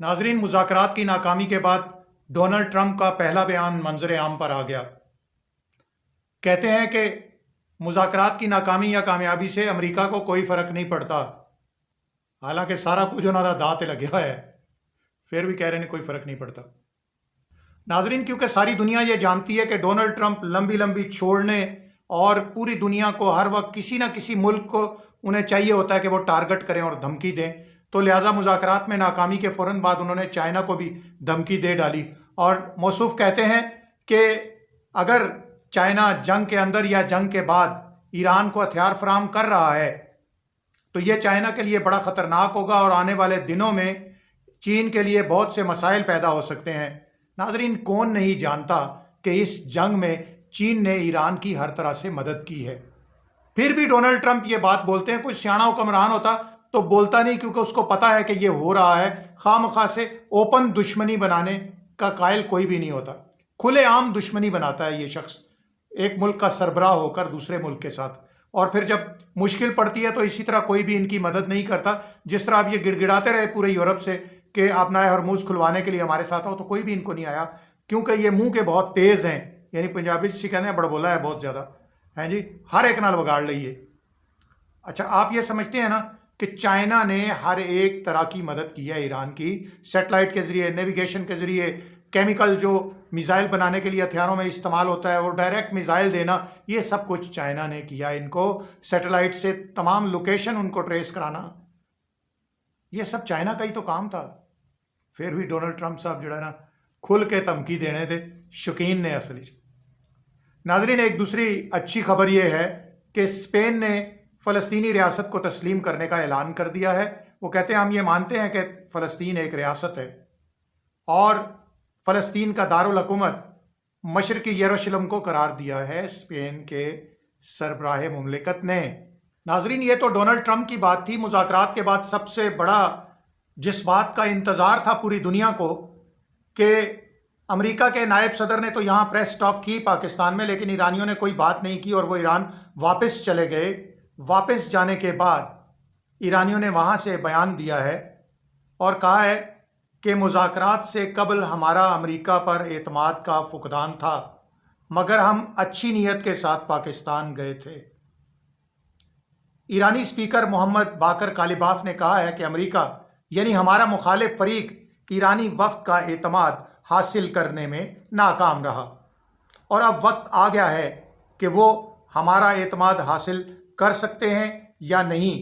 नाजरीन, मुज़ाकरात की नाकामी के बाद डोनाल्ड ट्रंप का पहला बयान मंजर आम पर आ गया। कहते हैं कि मुज़ाकरात की नाकामी या कामयाबी से अमेरिका को कोई फ़र्क नहीं पड़ता। हालांकि सारा कुछ उन्होंने दांत लगे हुआ है, फिर भी कह रहे हैं कोई फ़र्क नहीं पड़ता। नाजरीन, क्योंकि सारी दुनिया ये जानती है कि डोनाल्ड ट्रंप लंबी लंबी छोड़ने और पूरी दुनिया को हर वक्त किसी ना किसी मुल्क को उन्हें चाहिए होता है कि वो टारगेट करें और धमकी दें, तो लिहाजा मुज़ाकरात में नाकामी के फ़ौरन बाद उन्होंने चाइना को भी धमकी दे डाली। और मौसूफ कहते हैं कि अगर चाइना जंग के अंदर या जंग के बाद ईरान को हथियार फराहम कर रहा है तो ये चाइना के लिए बड़ा ख़तरनाक होगा और आने वाले दिनों में चीन के लिए बहुत से मसाइल पैदा हो सकते हैं। नाजरीन, कौन नहीं जानता कि इस जंग में चीन ने ईरान की हर तरह से मदद की है। फिर भी डोनाल्ड ट्रंप ये बात बोलते हैं। कोई सियाना हुक्मरान होता तो बोलता नहीं, क्योंकि उसको पता है कि ये हो रहा है। खामखा से ओपन दुश्मनी बनाने का कायल कोई भी नहीं होता। खुलेआम दुश्मनी बनाता है ये शख्स, एक मुल्क का सरबराह होकर दूसरे मुल्क के साथ। और फिर जब मुश्किल पड़ती है तो इसी तरह कोई भी इनकी मदद नहीं करता। जिस तरह अब ये गिड़गिड़ाते रहे पूरे यूरोप से कि आप ना हरमुज खुलवाने के लिए हमारे साथ आओ, तो कोई भी इनको नहीं आया, क्योंकि ये मुंह के बहुत तेज़ हैं। यानी पंजाबी से कहते हैं बड़बोला है बहुत ज़्यादा, हैं जी, हर एक नाल बगाड़ ली है। अच्छा, आप ये समझते हैं ना कि चाइना ने हर एक तरह की मदद की है ईरान की, सैटेलाइट के ज़रिए, नेविगेशन के ज़रिए, केमिकल जो मिसाइल बनाने के लिए हथियारों में इस्तेमाल होता है और डायरेक्ट मिसाइल देना, ये सब कुछ चाइना ने किया। इनको सैटेलाइट से तमाम लोकेशन उनको ट्रेस कराना, ये सब चाइना का ही तो काम था। फिर भी डोनाल्ड ट्रंप साहब जो है ना खुल के धमकी देने थे, शौकीन ने असली। नाजरीन, एक दूसरी अच्छी खबर यह है कि स्पेन ने फ़लस्तीनी रियासत को तस्लीम करने का ऐलान कर दिया है। वो कहते हैं हम ये मानते हैं कि फ़लस्तीन एक रियासत है और फ़लस्तीन का दारुल हुकूमत मशरक़ी यरूशलेम को करार दिया है स्पेन के सरबराह मुमलिकत ने। नाजरीन, ये तो डोनाल्ड ट्रंप की बात थी। मुज़ाकरात के बाद सबसे बड़ा जिस बात का इंतज़ार था पूरी दुनिया को कि अमेरिका के नायब सदर ने तो यहाँ प्रेस टॉक की पाकिस्तान में, लेकिन ईरानियों ने कोई बात नहीं की और वो ईरान वापस चले गए। वापस जाने के बाद ईरानियों ने वहाँ से बयान दिया है और कहा है कि मुज़ाकरात से कबल हमारा अमेरिका पर एतमाद का फुकदान था, मगर हम अच्छी नीयत के साथ पाकिस्तान गए थे। ईरानी स्पीकर मोहम्मद बाकर कालिबाफ ने कहा है कि अमेरिका यानी हमारा मुखालिफ फरीक ईरानी वफ्द का एतमाद हासिल करने में नाकाम रहा और अब वक्त आ गया है कि वो हमारा एतमाद हासिल कर सकते हैं या नहीं।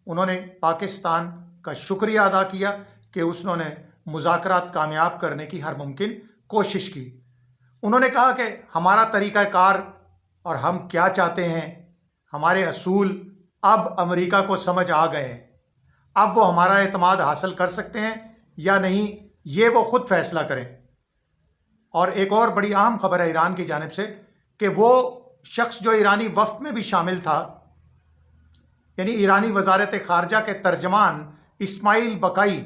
उन्होंने पाकिस्तान का शुक्रिया अदा किया कि उसने मुज़ाकरात कामयाब करने की हर मुमकिन कोशिश की। उन्होंने कहा कि हमारा तरीक़ाकार और हम क्या चाहते हैं, हमारे असूल अब अमेरिका को समझ आ गए हैं। अब वो हमारा एतमाद हासिल कर सकते हैं या नहीं, ये वो खुद फैसला करें। और एक और बड़ी अहम खबर है ईरान की जानिब से कि वो शख्स जो ईरानी वफ्द में भी शामिल था, यानी ईरानी वजारत ख़ारजा के तर्जमान इस्माइल बकाई,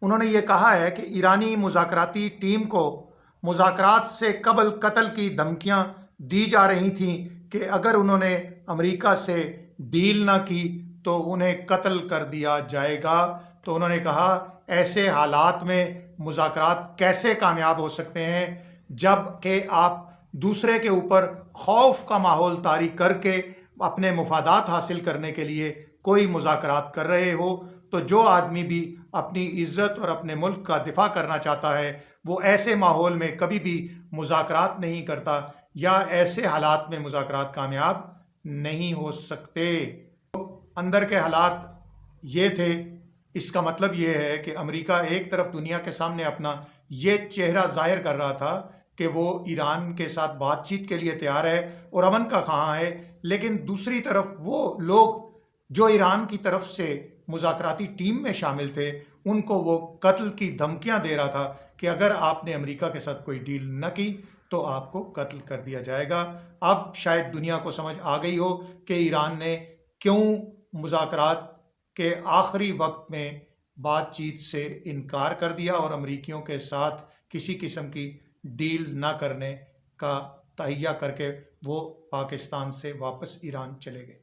उन्होंने ये कहा है कि ईरानी मुज़ाकराती टीम को मुज़ाकरात से कबल कत्ल की धमकियां दी जा रही थीं कि अगर उन्होंने अमेरिका से डील ना की तो उन्हें कत्ल कर दिया जाएगा। तो उन्होंने कहा ऐसे हालात में मुज़ाकरात कैसे कामयाब हो सकते हैं जब कि आप दूसरे के ऊपर खौफ का माहौल तारी करके अपने मुफादात हासिल करने के लिए कोई मुज़ाकरात कर रहे हो। तो जो आदमी भी अपनी इज़्ज़त और अपने मुल्क का दिफा करना चाहता है वो ऐसे माहौल में कभी भी मुज़ाकरात नहीं करता या ऐसे हालात में मुज़ाकरात कामयाब नहीं हो सकते। अंदर के हालात ये थे। इसका मतलब ये है कि अमेरिका एक तरफ दुनिया के सामने अपना ये चेहरा जाहिर कर रहा था कि वो ईरान के साथ बातचीत के लिए तैयार है और अमन का ख़्वाह है, लेकिन दूसरी तरफ वो लोग जो ईरान की तरफ से मुज़ाकराती टीम में शामिल थे उनको वो कत्ल की धमकियां दे रहा था कि अगर आपने अमेरिका के साथ कोई डील न की तो आपको कत्ल कर दिया जाएगा। अब शायद दुनिया को समझ आ गई हो कि ईरान ने क्यों मुज़ाकरात के आखिरी वक्त में बातचीत से इनकार कर दिया और अमरीकियों के साथ किसी किस्म की डील ना करने का तहैया करके वो पाकिस्तान से वापस ईरान चले गए।